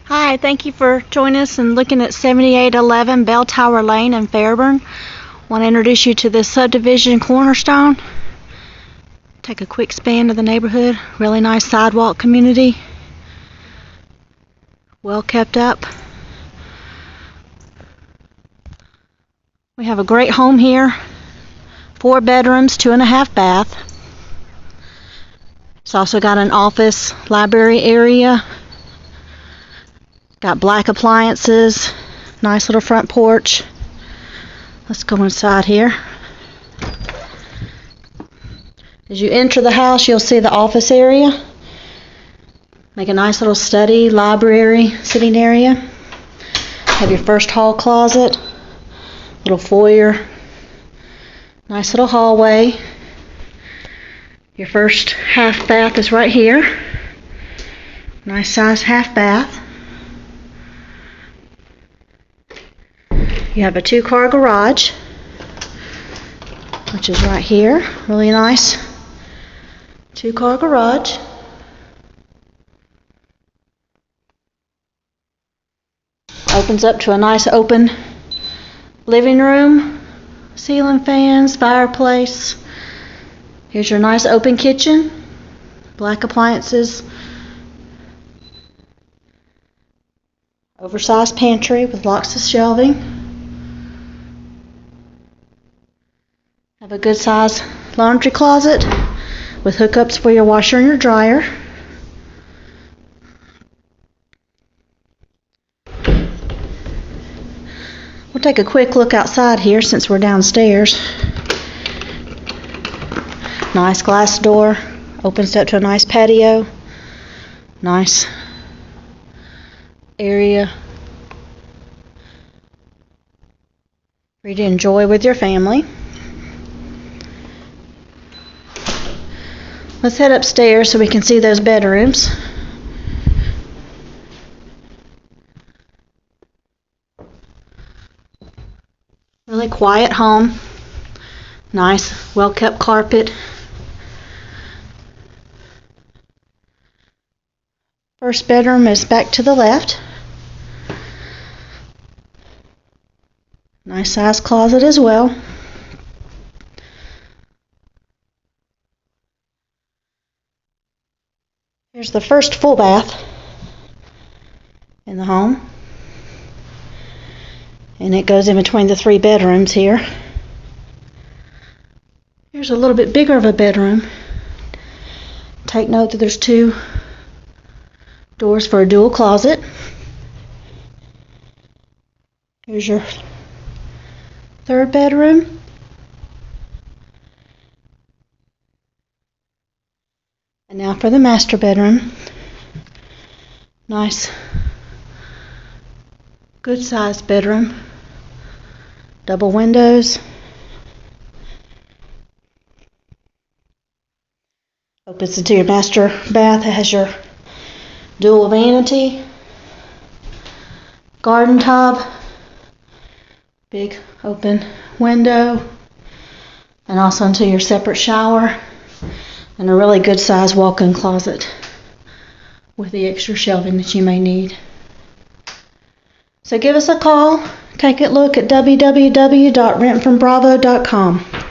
Hi, thank you for joining us and looking at 7811 Bell Tower Lane in Fairburn. Want to introduce you to this subdivision cornerstone. Take a quick span of the neighborhood. Really nice sidewalk community. Well kept up. We have a great home here. 4 bedrooms, 2.5 bath. It's also got an office, library area. Got black appliances, nice little front porch. Let's go inside here. As you enter the house, you'll see the office area. Make a nice little study, library, sitting area. Have your first hall closet, little foyer, nice little hallway. Your first half bath is right here. Nice size half bath. You have a 2-car garage, which is right here. Really nice 2-car garage. Opens up to a nice open living room, ceiling fans, fireplace. Here's your nice open kitchen, black appliances, oversized pantry with lots of shelving. Have a good size laundry closet with hookups for your washer and your dryer. We'll take a quick look outside here since we're downstairs. Nice glass door, opens up to a nice patio. Nice area for you to enjoy with your family. Let's head upstairs so we can see those bedrooms. Really quiet home. Nice, well-kept carpet. First bedroom is back to the left. Nice size closet as well. Here's the first full bath in the home. And it goes in between the 3 bedrooms here. Here's a little bit bigger of a bedroom. Take note that there's 2 doors for a dual closet. Here's your 3rd bedroom. And now for the master bedroom. Nice, good sized bedroom. Double windows. Opens into your master bath. It has your dual vanity, garden tub, big open window, and also into your separate shower. And a really good size walk-in closet with the extra shelving that you may need. So give us a call. Take a look at www.rentfrombravo.com.